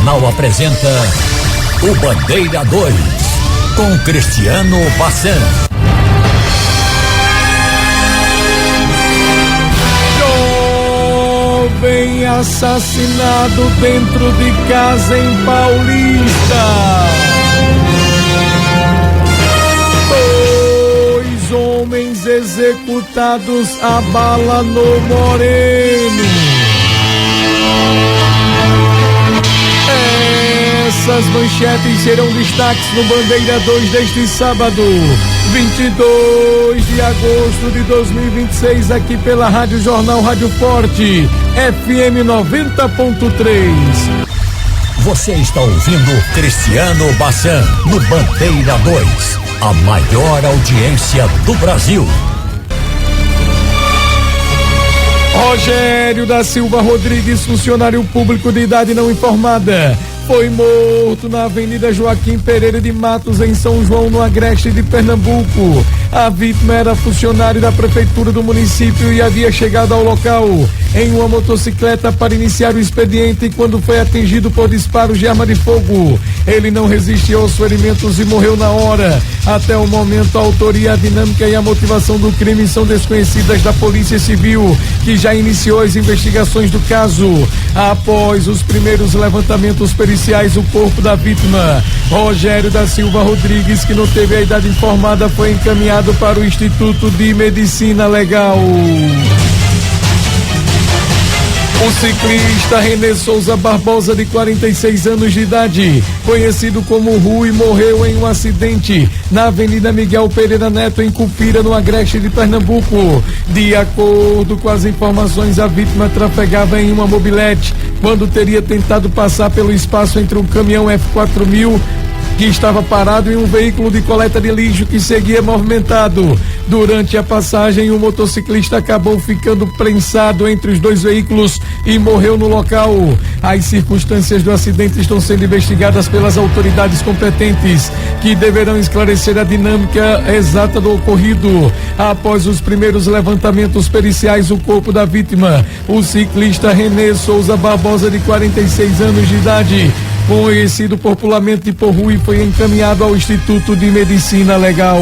Jornal apresenta o Bandeira 2, com Cristiano Bassan. Jovem assassinado dentro de casa em Paulista. 2 homens executados a bala no Moreno. Essas manchetes serão destaques no Bandeira 2 deste sábado, 22 de agosto de 2026, aqui pela Rádio Jornal Rádio Forte, FM 90.3. Você está ouvindo Cristiano Bassan no Bandeira 2, a maior audiência do Brasil. Rogério da Silva Rodrigues, funcionário público de idade não informada, foi morto na Avenida Joaquim Pereira de Matos, em São João, no Agreste de Pernambuco. A vítima era funcionário da prefeitura do município e havia chegado ao local em uma motocicleta para iniciar o expediente quando foi atingido por disparos de arma de fogo. Ele não resistiu aos ferimentos e morreu na hora. Até o momento, a autoria, a dinâmica e a motivação do crime são desconhecidas da Polícia Civil, que já iniciou as investigações do caso. Após os primeiros levantamentos periciais, o corpo da vítima, Rogério da Silva Rodrigues, que não teve a idade informada, foi encaminhado para o Instituto de Medicina Legal. O ciclista Renê Souza Barbosa, de 46 anos de idade, conhecido como Rui, morreu em um acidente na Avenida Miguel Pereira Neto, em Cupira, no Agreste de Pernambuco. De acordo com as informações, a vítima trafegava em uma mobilete quando teria tentado passar pelo espaço entre um caminhão F4000 que estava parado e um veículo de coleta de lixo que seguia movimentado. Durante a passagem, o motociclista acabou ficando prensado entre os 2 veículos e morreu no local. As circunstâncias do acidente estão sendo investigadas pelas autoridades competentes, que deverão esclarecer a dinâmica exata do ocorrido. Após os primeiros levantamentos periciais, o corpo da vítima, o ciclista Renê Souza Barbosa, de 46 anos de idade, conhecido popularmente por Rui, foi encaminhado ao Instituto de Medicina Legal.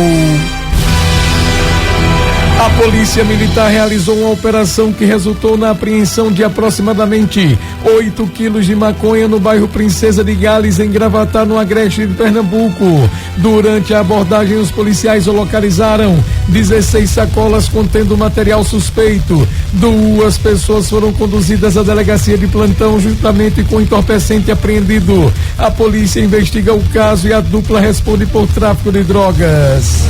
A Polícia Militar realizou uma operação que resultou na apreensão de aproximadamente 8 quilos de maconha no bairro Princesa de Gales, em Gravatá, no Agreste de Pernambuco. Durante a abordagem, os policiais localizaram 16 sacolas contendo material suspeito. 2 pessoas foram conduzidas à delegacia de plantão juntamente com o entorpecente apreendido. A polícia investiga o caso e a dupla responde por tráfico de drogas.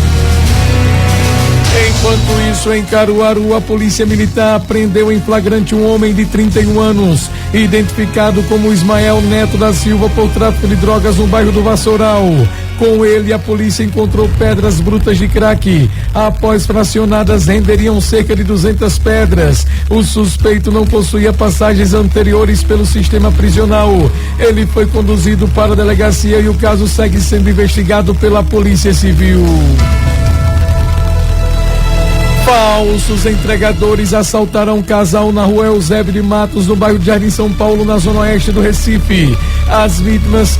Enquanto isso, em Caruaru, a Polícia Militar prendeu em flagrante um homem de 31 anos, identificado como Ismael Neto da Silva, por tráfico de drogas no bairro do Vassoural. Com ele, a polícia encontrou pedras brutas de crack. Após fracionadas, renderiam cerca de 200 pedras. O suspeito não possuía passagens anteriores pelo sistema prisional. Ele foi conduzido para a delegacia e o caso segue sendo investigado pela Polícia Civil. Falsos entregadores assaltaram um casal na rua Eusébio de Matos, no bairro de Jardim São Paulo, na zona oeste do Recife. As vítimas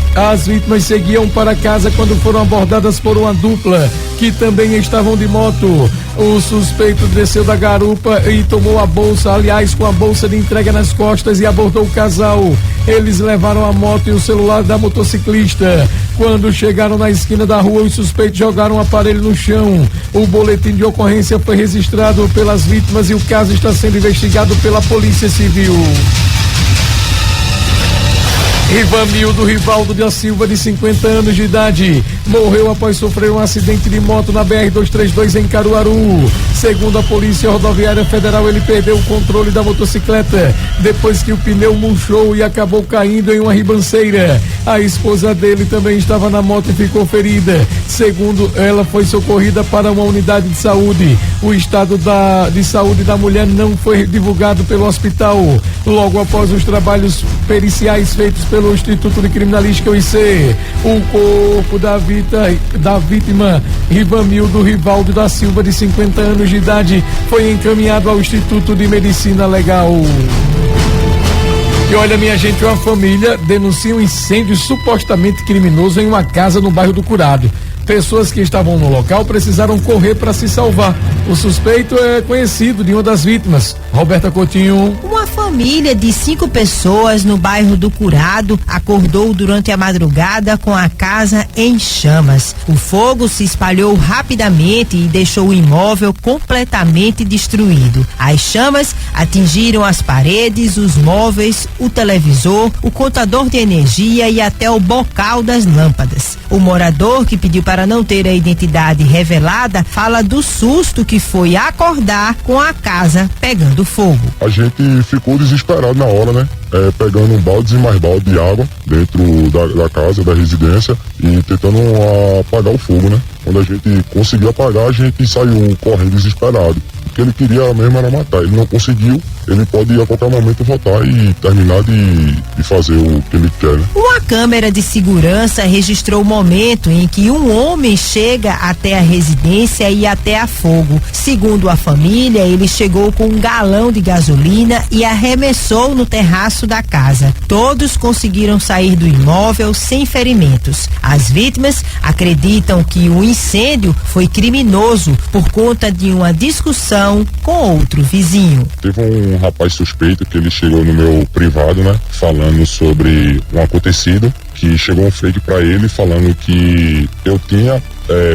seguiam para casa quando foram abordadas por uma dupla que também estavam de moto. O suspeito desceu da garupa e tomou a bolsa, aliás, com a bolsa de entrega nas costas, e abordou o casal. Eles levaram a moto e o celular da motociclista. Quando chegaram na esquina da rua, os suspeitos jogaram o aparelho no chão. O boletim de ocorrência foi registrado pelas vítimas e o caso está sendo investigado pela Polícia Civil. Rivanildo Rivaldo da Silva, de 50 anos de idade, morreu após sofrer um acidente de moto na BR-232 em Caruaru. Segundo a Polícia Rodoviária Federal, ele perdeu o controle da motocicleta depois que o pneu murchou e acabou caindo em uma ribanceira. A esposa dele também estava na moto e ficou ferida. Segundo ela, foi socorrida para uma unidade de saúde. O estado de saúde da mulher não foi divulgado pelo hospital. Logo após os trabalhos periciais feitos pelo Instituto de Criminalística, o IC, o corpo da vítima, Rivanildo Rivaldo da Silva, de 50 anos de idade, foi encaminhado ao Instituto de Medicina Legal. E olha, minha gente, uma família denuncia um incêndio supostamente criminoso em uma casa no bairro do Curado. Pessoas que estavam no local precisaram correr para se salvar. O suspeito é conhecido de uma das vítimas. Roberta Coutinho. Uma família de 5 pessoas no bairro do Curado acordou durante a madrugada com a casa em chamas. O fogo se espalhou rapidamente e deixou o imóvel completamente destruído. As chamas atingiram as paredes, os móveis, o televisor, o contador de energia e até o bocal das lâmpadas. O morador, que pediu para não ter a identidade revelada, fala do susto que foi acordar com a casa pegando fogo. A gente ficou desesperado na hora, né? Pegando baldes e mais balde de água dentro da casa, da residência e tentando apagar o fogo, né? Quando a gente conseguiu apagar, a gente saiu correndo desesperado. O que ele queria mesmo era matar. Ele não conseguiu, ele pode a qualquer momento voltar e terminar de fazer o que ele quer, né? Uma câmera de segurança registrou o momento em que um homem chega até a residência e até a fogo. Segundo a família, ele chegou com um galão de gasolina e arremessou no terraço da casa. Todos conseguiram sair do imóvel sem ferimentos. As vítimas acreditam que o incêndio foi criminoso por conta de uma discussão com outro vizinho. Teve um rapaz suspeito que ele chegou no meu privado, né? Falando sobre um acontecido, que chegou um fake pra ele falando que eu tinha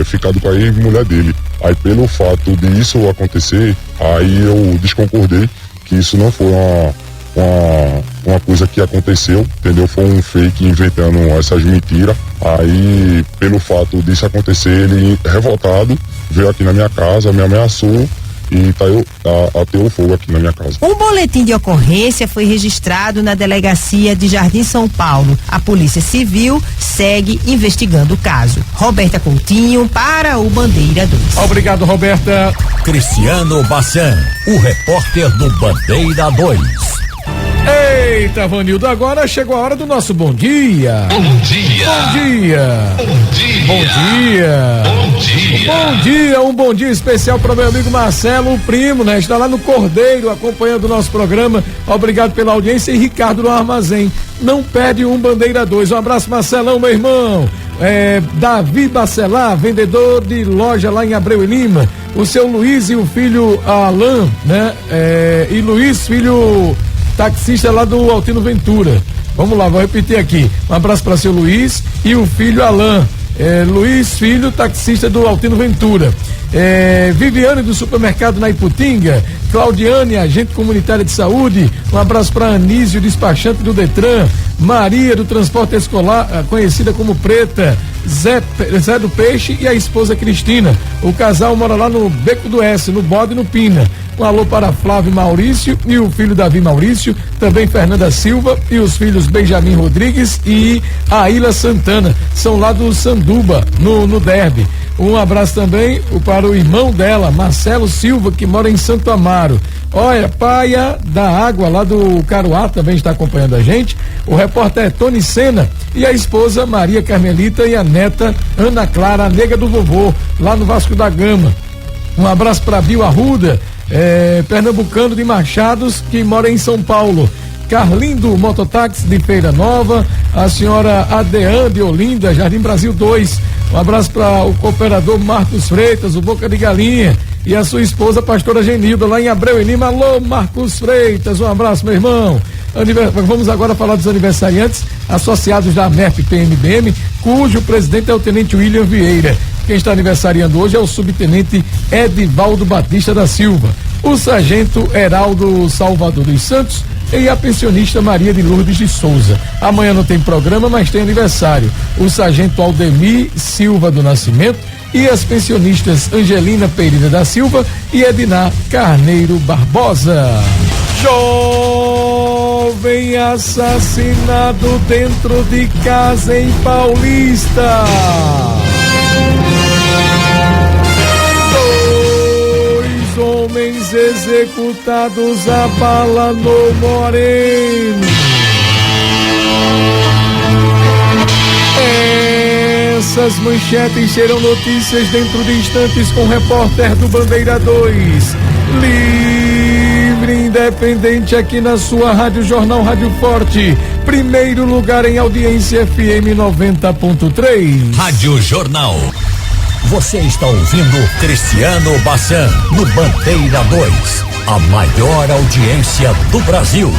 ficado com a ex-mulher dele. Aí pelo fato de isso acontecer, aí eu desconcordei que isso não foi uma coisa que aconteceu, entendeu? Foi um fake inventando essas mentiras. Aí, pelo fato disso acontecer, ele revoltado veio aqui na minha casa, me ameaçou e ateou fogo aqui na minha casa. Um boletim de ocorrência foi registrado na delegacia de Jardim São Paulo. A Polícia Civil segue investigando o caso. Roberta Coutinho para o Bandeira 2. Obrigado, Roberta. Cristiano Bassan, o repórter do Bandeira 2. Eita, Vanildo, agora chegou a hora do nosso bom dia. Bom dia. Bom dia. Bom dia. Bom dia. Bom dia. Bom dia, um bom dia especial para o meu amigo Marcelo, o primo, né? Está lá no Cordeiro acompanhando o nosso programa. Obrigado pela audiência. E Ricardo no Armazém. Não perde um Bandeira 2. Um abraço, Marcelão, meu irmão. Davi Bacelar, vendedor de loja lá em Abreu e Lima. O seu Luiz e o filho Alain, né? E Luiz, filho taxista lá do Altino Ventura. Vamos lá, vou repetir aqui. Um abraço para seu Luiz e o filho Alain. Luiz, filho, taxista do Altino Ventura. Viviane do supermercado na Iputinga. Claudiane, agente comunitária de saúde. Um abraço para Anísio, despachante do Detran. Maria do transporte escolar, conhecida como Preta. Zé do Peixe e a esposa Cristina. O casal mora lá no Beco do S, no Bode e no Pina. Um alô para Flávio Maurício e o filho Davi Maurício, também Fernanda Silva e os filhos Benjamin Rodrigues e Aila Santana, são lá do Sanduba, no Derby. Um abraço também para o irmão dela, Marcelo Silva, que mora em Santo Amaro. Olha, Paia da Água, lá do Caruá, também está acompanhando a gente. O repórter é Tony Sena e a esposa Maria Carmelita e a neta Ana Clara, a nega do vovô, lá no Vasco da Gama. Um abraço para Bio Arruda, pernambucano de Machados, que mora em São Paulo. Carlindo Mototáxi de Feira Nova, a senhora Adean de Olinda, Jardim Brasil 2. Um abraço para o cooperador Marcos Freitas, o Boca de Galinha, e a sua esposa, pastora Genilda, lá em Abreu e Lima. Alô, Marcos Freitas, um abraço, meu irmão. Vamos agora falar dos aniversariantes associados da MERP PMBM, cujo presidente é o tenente William Vieira. Quem está aniversariando hoje é o subtenente Edivaldo Batista da Silva, o sargento Heraldo Salvador dos Santos e a pensionista Maria de Lourdes de Souza. Amanhã não tem programa, mas tem aniversário. O sargento Aldemir Silva do Nascimento e as pensionistas Angelina Pereira da Silva e Ednar Carneiro Barbosa. Jovem assassinado dentro de casa em Paulista. Homens executados a bala no Moreno. Essas manchetes serão notícias dentro de instantes com o repórter do Bandeira 2, Livre livre e independente aqui na sua Rádio Jornal Rádio Forte. Primeiro lugar em audiência, FM 90.3. Rádio Jornal. Você está ouvindo Cristiano Bassan no Bandeira 2. A maior audiência do Brasil.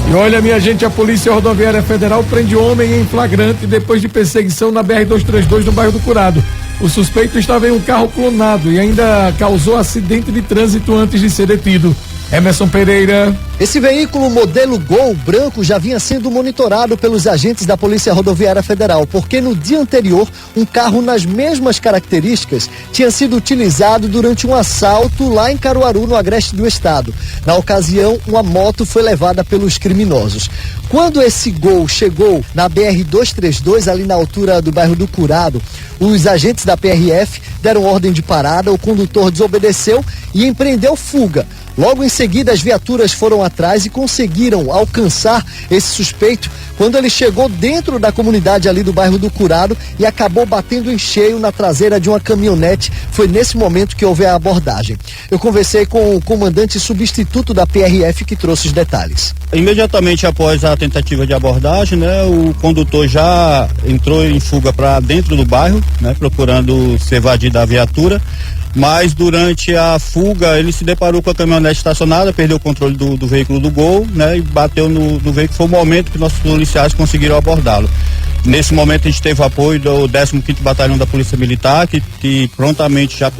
E olha, minha gente, a Polícia Rodoviária Federal prende homem em flagrante depois de perseguição na BR-232 no bairro do Curado. O suspeito estava em um carro clonado e ainda causou acidente de trânsito antes de ser detido. Emerson Pereira. Esse veículo modelo Gol branco já vinha sendo monitorado pelos agentes da Polícia Rodoviária Federal, porque no dia anterior, um carro nas mesmas características tinha sido utilizado durante um assalto lá em Caruaru, no agreste do estado. Na ocasião, uma moto foi levada pelos criminosos. Quando esse Gol chegou na BR-232, ali na altura do bairro do Curado, os agentes da PRF deram ordem de parada, o condutor desobedeceu e empreendeu fuga. Logo em seguida, as viaturas foram atrás e conseguiram alcançar esse suspeito quando ele chegou dentro da comunidade ali do bairro do Curado e acabou batendo em cheio na traseira de uma caminhonete. Foi nesse momento que houve a abordagem. Eu conversei com o comandante substituto da PRF que trouxe os detalhes. Imediatamente após a tentativa de abordagem, o condutor já entrou em fuga para dentro do bairro, procurando se evadir da viatura. Mas durante a fuga ele se deparou com a caminhonete estacionada, perdeu o controle do veículo do Gol, e bateu no veículo. Foi o momento que nossos policiais conseguiram abordá-lo. Nesse momento a gente teve o apoio do 15º Batalhão da Polícia Militar, que prontamente já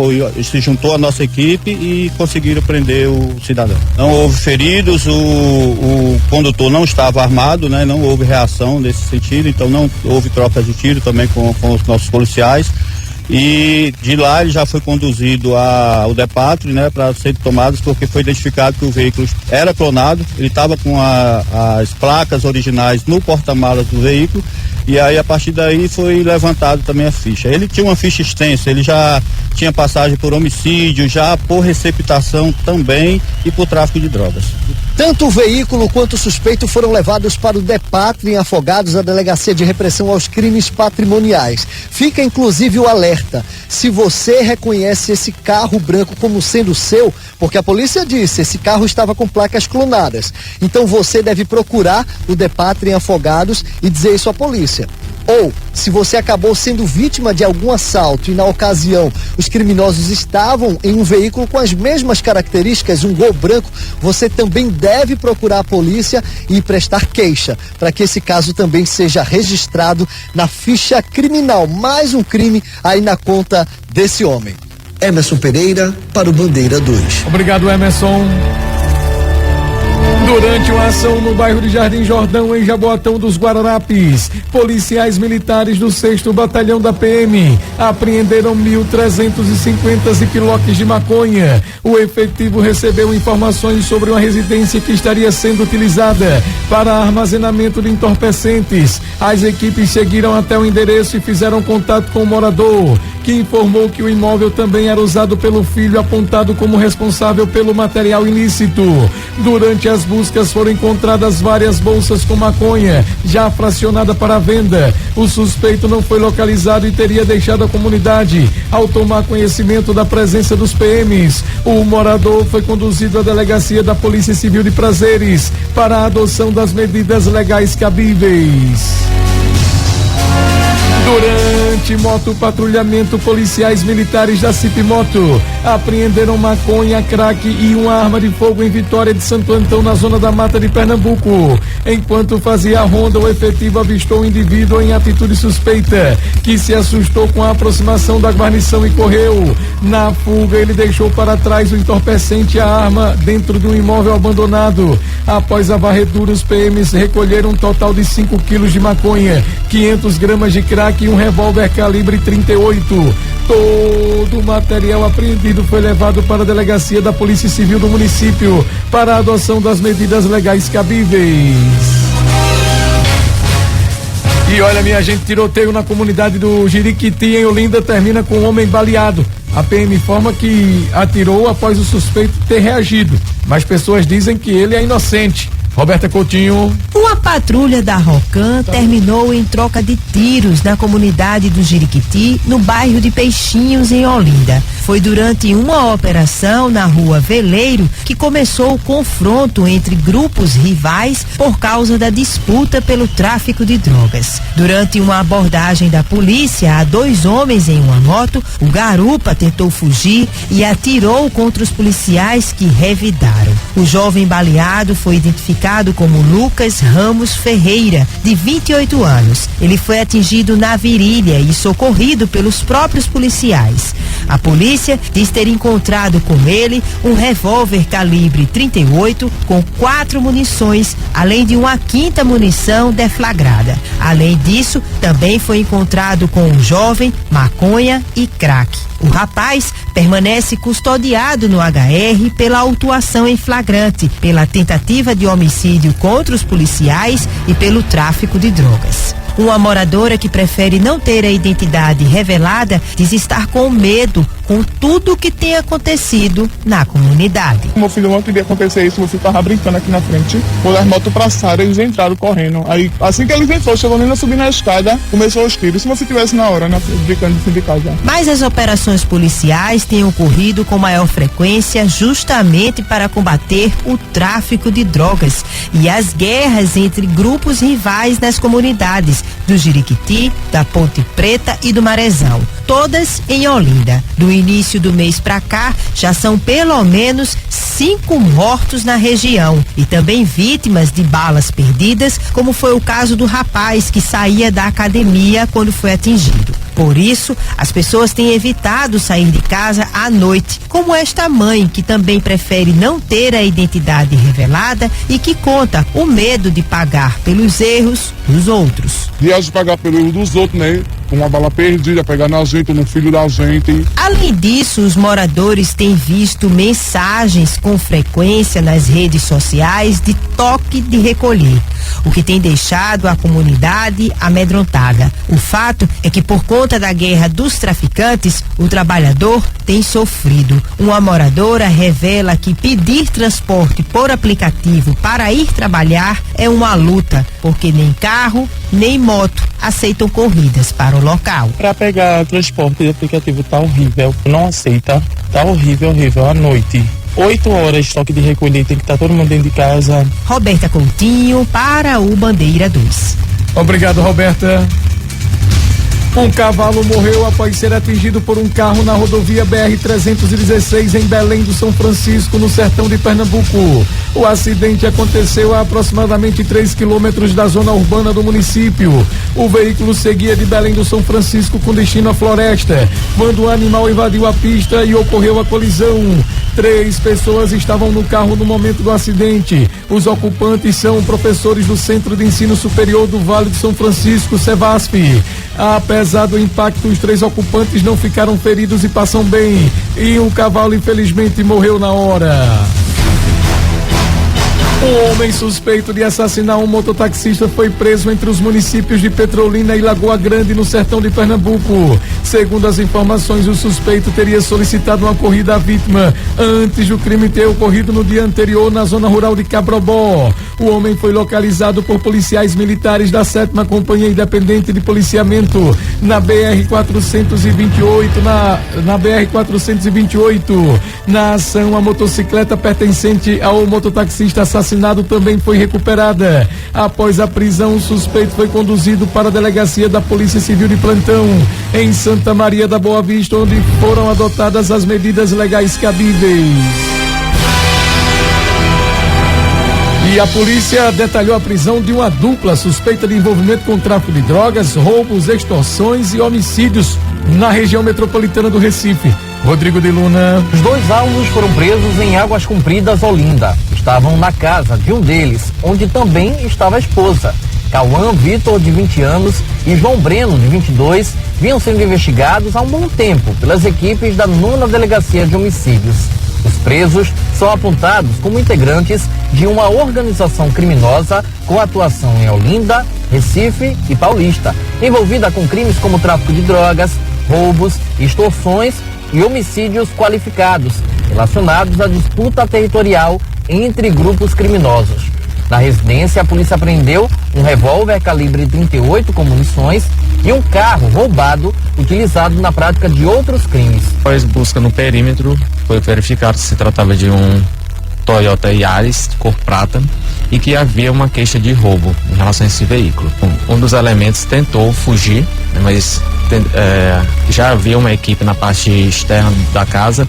se juntou à nossa equipe e conseguiram prender o cidadão. Não houve feridos, o condutor não estava armado, não houve reação nesse sentido, então não houve troca de tiro também com os nossos policiais. E de lá ele já foi conduzido ao DEPATRE, para ser tomados, porque foi identificado que o veículo era clonado, ele estava com as placas originais no porta-malas do veículo, e aí a partir daí foi levantado também a ficha. Ele tinha uma ficha extensa, ele já tinha passagem por homicídio, já por receptação também e por tráfico de drogas. Tanto o veículo quanto o suspeito foram levados para o DEPATRE em Afogados, a Delegacia de Repressão aos Crimes Patrimoniais. Fica inclusive o alerta: se você reconhece esse carro branco como sendo seu, porque a polícia disse, esse carro estava com placas clonadas, então você deve procurar o DEPATRE em Afogados e dizer isso à polícia. Ou, se você acabou sendo vítima de algum assalto e na ocasião os criminosos estavam em um veículo com as mesmas características, um Gol branco, você também deve procurar a polícia e prestar queixa, para que esse caso também seja registrado na ficha criminal. Mais um crime aí na conta desse homem. Emerson Pereira para o Bandeira 2. Obrigado, Emerson. Durante uma ação no bairro de Jardim Jordão, em Jaboatão dos Guararapes, policiais militares do 6º Batalhão da PM apreenderam 1.350 ziploques de maconha. O efetivo recebeu informações sobre uma residência que estaria sendo utilizada para armazenamento de entorpecentes. As equipes seguiram até o endereço e fizeram contato com o morador, que informou que o imóvel também era usado pelo filho, apontado como responsável pelo material ilícito. Durante as buscas foram encontradas várias bolsas com maconha, já fracionada para venda. O suspeito não foi localizado e teria deixado a comunidade. Ao tomar conhecimento da presença dos PMs, o morador foi conduzido à delegacia da Polícia Civil de Prazeres para a adoção das medidas legais cabíveis. Durante motopatrulhamento, policiais militares da CIP-Moto apreenderam maconha, crack e uma arma de fogo em Vitória de Santo Antão, na zona da Mata de Pernambuco. Enquanto fazia a ronda, o efetivo avistou um indivíduo em atitude suspeita, que se assustou com a aproximação da guarnição e correu. Na fuga, ele deixou para trás o entorpecente e a arma dentro de um imóvel abandonado. Após a varredura, os PMs recolheram um total de 5 quilos de maconha, 500 gramas de crack e um revólver calibre 38. Todo o material apreendido foi levado para a delegacia da Polícia Civil do município para a adoção das medidas legais cabíveis. E olha, minha gente, tiroteio na comunidade do Jiriquiti, em Olinda, termina com um homem baleado. A PM informa que atirou após o suspeito ter reagido, mas pessoas dizem que ele é inocente. Roberta Coutinho. Uma patrulha da Rocan terminou em troca de tiros na comunidade do Jiriquiti, no bairro de Peixinhos, em Olinda. Foi durante uma operação na rua Veleiro que começou o confronto entre grupos rivais por causa da disputa pelo tráfico de drogas. Durante uma abordagem da polícia a 2 homens em uma moto, o garupa tentou fugir e atirou contra os policiais, que revidaram. O jovem baleado foi identificado como Lucas Ramos Ferreira, de 28 anos. Ele foi atingido na virilha e socorrido pelos próprios policiais. A polícia diz ter encontrado com ele um revólver calibre 38 com 4 munições, além de uma 5ª munição deflagrada. Além disso, também foi encontrado com o jovem maconha e crack. O rapaz permanece custodiado no HR pela autuação em flagrante, pela tentativa de homicídio contra os policiais e pelo tráfico de drogas. Uma moradora que prefere não ter a identidade revelada diz estar com medo com tudo o que tem acontecido na comunidade. Meu filho não queria acontecer isso, meu filho tava brincando aqui na frente. Quando as motos passaram, eles entraram correndo. Aí, assim que eles entrou, chegou nem a subir na escada, começou os tiros. Se você tivesse na hora, né, brincando de casa. Mas as operações policiais têm ocorrido com maior frequência justamente para combater o tráfico de drogas e as guerras entre grupos rivais nas comunidades do Jiriquiti, da Ponte Preta e do Marezão, todas em Olinda. Do início do mês para cá, já são pelo menos 5 mortos na região e também vítimas de balas perdidas, como foi o caso do rapaz que saía da academia quando foi atingido. Por isso, as pessoas têm evitado sair de casa à noite, como esta mãe, que também prefere não ter a identidade revelada e que conta o medo de pagar pelos erros dos outros. De pagar pelo erro dos outros, né? Uma bala perdida, pegar na gente, no filho da gente. Além disso, os moradores têm visto mensagens com frequência nas redes sociais de toque de recolher, o que tem deixado a comunidade amedrontada. O fato é que, por conta da guerra dos traficantes, o trabalhador tem sofrido. Uma moradora revela que pedir transporte por aplicativo para ir trabalhar é uma luta, porque nem carro nem moto aceitam corridas para o local. Para pegar transporte de aplicativo tá horrível, não aceita, tá horrível à noite. 8 horas toque de recolher, tem que estar todo mundo dentro de casa. Roberta Coutinho para o Bandeira 2. Obrigado, Roberta. Um cavalo morreu após ser atingido por um carro na rodovia BR-316 em Belém do São Francisco, no sertão de Pernambuco. O acidente aconteceu a aproximadamente 3 quilômetros da zona urbana do município. O veículo seguia de Belém do São Francisco com destino à floresta, quando o animal invadiu a pista e ocorreu a colisão. 3 pessoas estavam no carro no momento do acidente. Os ocupantes são professores do Centro de Ensino Superior do Vale do São Francisco, Cevasf. Apesar do impacto, os 3 ocupantes não ficaram feridos e passam bem. E o cavalo, infelizmente, morreu na hora. Um homem suspeito de assassinar um mototaxista foi preso entre os municípios de Petrolina e Lagoa Grande, no sertão de Pernambuco. Segundo as informações, o suspeito teria solicitado uma corrida à vítima antes do crime ter ocorrido no dia anterior na zona rural de Cabrobó. O homem foi localizado por policiais militares da 7ª Companhia Independente de Policiamento na BR-428, na BR-428. Na ação, a motocicleta pertencente ao mototaxista assassinado também foi recuperada. Após a prisão, o suspeito foi conduzido para a delegacia da Polícia Civil de plantão em Santa Maria da Boa Vista, onde foram adotadas as medidas legais cabíveis. E a polícia detalhou a prisão de uma dupla suspeita de envolvimento com tráfico de drogas, roubos, extorsões e homicídios na região metropolitana do Recife. Rodrigo de Luna. Os 2 alunos foram presos em Águas Compridas, Olinda. Estavam na casa de um deles, onde também estava a esposa. Cauã Vitor, de 20 anos, e João Breno, de 22, vinham sendo investigados há um bom tempo pelas equipes da 9ª Delegacia de Homicídios. Os presos são apontados como integrantes de uma organização criminosa com atuação em Olinda, Recife e Paulista, envolvida com crimes como tráfico de drogas, roubos, extorsões e homicídios qualificados, relacionados à disputa territorial entre grupos criminosos. Na residência, a polícia apreendeu um revólver calibre 38 com munições e um carro roubado utilizado na prática de outros crimes. Após busca no perímetro, foi verificado que se tratava de um Toyota Yaris cor prata e que havia uma queixa de roubo em relação a esse veículo. Um dos elementos tentou fugir, mas já havia uma equipe na parte externa da casa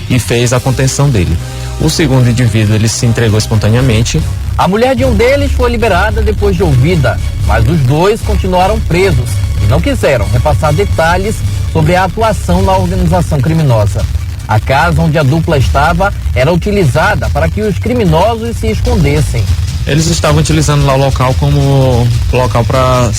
e fez a contenção dele. O segundo indivíduo, ele se entregou espontaneamente. A mulher de um deles foi liberada depois de ouvida, mas os dois continuaram presos e não quiseram repassar detalhes sobre a atuação na organização criminosa. A casa onde a dupla estava era utilizada para que os criminosos se escondessem. Eles estavam utilizando lá o local como local para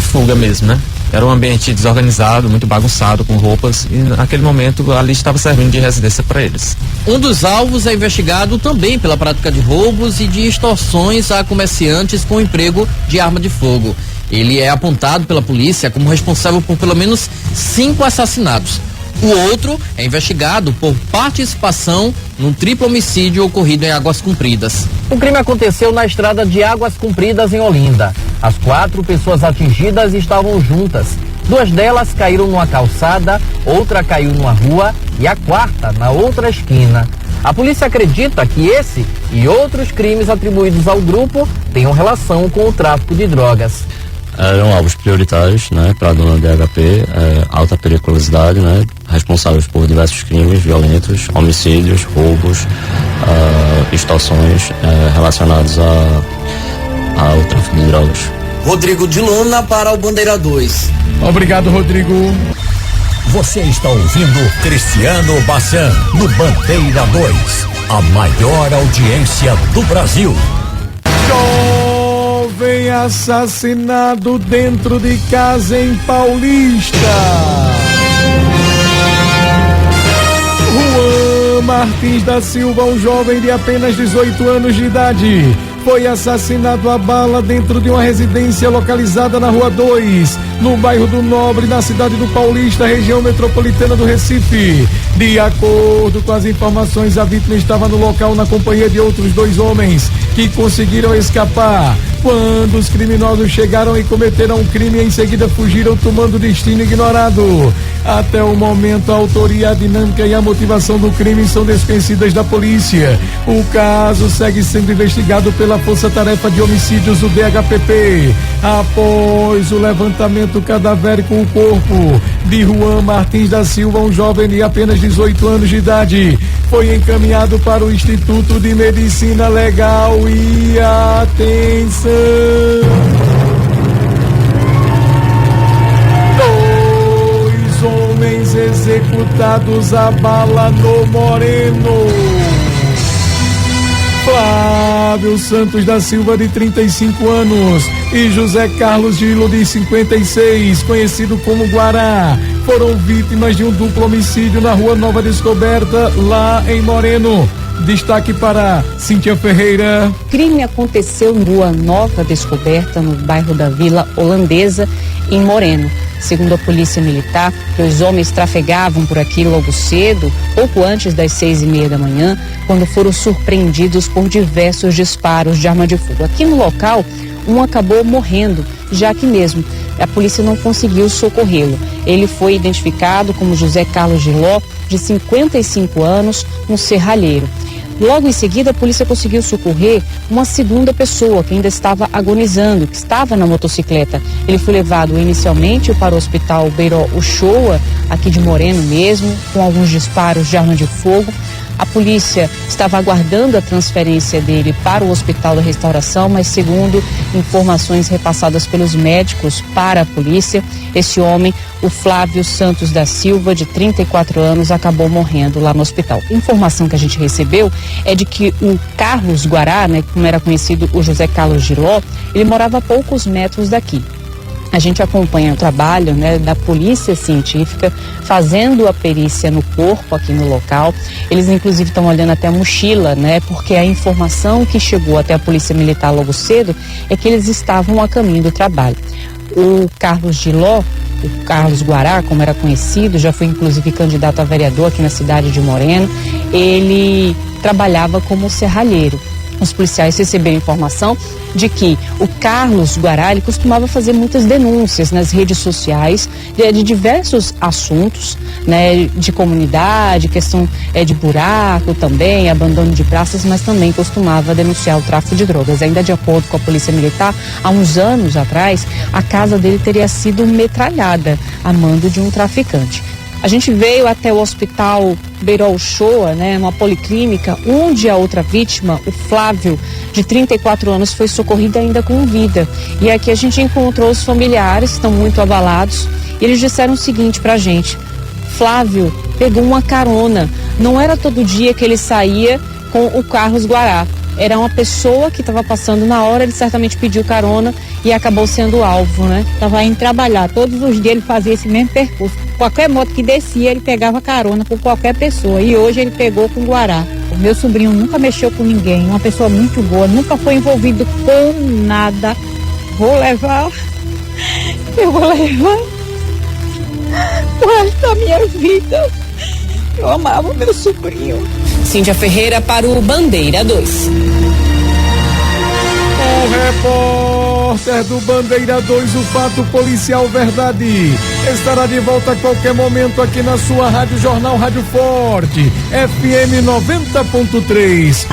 fuga mesmo, né? Era um ambiente desorganizado, muito bagunçado, com roupas, e naquele momento ali estava servindo de residência para eles. Um dos alvos é investigado também pela prática de roubos e de extorsões a comerciantes com emprego de arma de fogo. Ele é apontado pela polícia como responsável por pelo menos 5 assassinatos. O outro é investigado por participação num triplo homicídio ocorrido em Águas Compridas. O crime aconteceu na estrada de Águas Compridas, em Olinda. As 4 pessoas atingidas estavam juntas. 2 delas caíram numa calçada, outra caiu numa rua e a quarta na outra esquina. A polícia acredita que esse e outros crimes atribuídos ao grupo tenham relação com o tráfico de drogas. Eram alvos prioritários, né, para a dona DHP, alta periculosidade, né, responsáveis por diversos crimes violentos, homicídios, roubos, extorsões relacionados ao tráfico de drogas. Rodrigo de Luna para o Bandeira 2. Obrigado, Rodrigo. Você está ouvindo Cristiano Bassan no Bandeira 2, a maior audiência do Brasil. Jovem assassinado dentro de casa em Paulista. Juan Martins da Silva, um jovem de apenas 18 anos de idade, foi assassinado a bala dentro de uma residência localizada na Rua 2, no bairro do Nobre, na cidade do Paulista, região metropolitana do Recife. De acordo com as informações, a vítima estava no local na companhia de outros 2 homens que conseguiram escapar. Quando os criminosos chegaram e cometeram um crime, em seguida fugiram tomando destino ignorado. Até o momento, a autoria, a dinâmica e a motivação do crime são desconhecidas da polícia. O caso segue sendo investigado pela Força Tarefa de Homicídios do DHPP. Após o levantamento cadavérico, o corpo de Juan Martins da Silva, um jovem de apenas 18 anos de idade, foi encaminhado para o Instituto de Medicina Legal. E atenção, 2 homens executados a bala no Moreno. Flávio Santos da Silva, de 35 anos, e José Carlos Gilo, de 56, conhecido como Guará, foram vítimas de um duplo homicídio na Rua Nova Descoberta, lá em Moreno. Destaque para Cíntia Ferreira. O crime aconteceu na Rua Nova Descoberta, no bairro da Vila Holandesa, em Moreno. Segundo a polícia militar, 2 homens trafegavam por aqui logo cedo, pouco antes das 6:30 da manhã, quando foram surpreendidos por diversos disparos de arma de fogo. Aqui no local, um acabou morrendo, já que mesmo a polícia não conseguiu socorrê-lo. Ele foi identificado como José Carlos Giló, de 55 anos, um serralheiro. Logo em seguida, a polícia conseguiu socorrer uma segunda pessoa que ainda estava agonizando, que estava na motocicleta. Ele foi levado inicialmente para o Hospital Beiró Uchoa, aqui de Moreno mesmo, com alguns disparos de arma de fogo. A polícia estava aguardando a transferência dele para o Hospital da Restauração, mas segundo informações repassadas pelos médicos para a polícia, esse homem, o Flávio Santos da Silva, de 34 anos, acabou morrendo lá no hospital. A informação que a gente recebeu é de que o Carlos Guará, né, como era conhecido o José Carlos Giló, ele morava a poucos metros daqui. A gente acompanha o trabalho, né, da polícia científica fazendo a perícia no corpo aqui no local. Eles inclusive estão olhando até a mochila, né, porque a informação que chegou até a polícia militar logo cedo é que eles estavam a caminho do trabalho. O Carlos Giló, o Carlos Guará, como era conhecido, já foi inclusive candidato a vereador aqui na cidade de Moreno. Ele trabalhava como serralheiro. Os policiais receberam informação de que o Carlos Guará, ele costumava fazer muitas denúncias nas redes sociais de diversos assuntos, né, de comunidade, questão de buraco também, abandono de praças, mas também costumava denunciar o tráfico de drogas. Ainda de acordo com a Polícia Militar, há uns anos atrás, a casa dele teria sido metralhada a mando de um traficante. A gente veio até o hospital Beirol Shoa, né, uma policlínica, onde a outra vítima, o Flávio, de 34 anos, foi socorrido ainda com vida. E aqui a gente encontrou os familiares, estão muito abalados, e eles disseram o seguinte pra gente: Flávio pegou uma carona, não era todo dia que ele saía com o Carlos Guará. Era uma pessoa que estava passando na hora, ele certamente pediu carona e acabou sendo alvo, né? Estava indo trabalhar, todos os dias ele fazia esse mesmo percurso. Qualquer moto que descia, ele pegava carona com qualquer pessoa. E hoje ele pegou com o Guará. O meu sobrinho nunca mexeu com ninguém, uma pessoa muito boa, nunca foi envolvido com nada. Eu vou levar o resto da minha vida. Eu amava meu sobrinho. Cíntia Ferreira para o Bandeira 2. O repórter do Bandeira 2, o fato policial verdade, estará de volta a qualquer momento aqui na sua Rádio Jornal Rádio Forte, FM 90.3.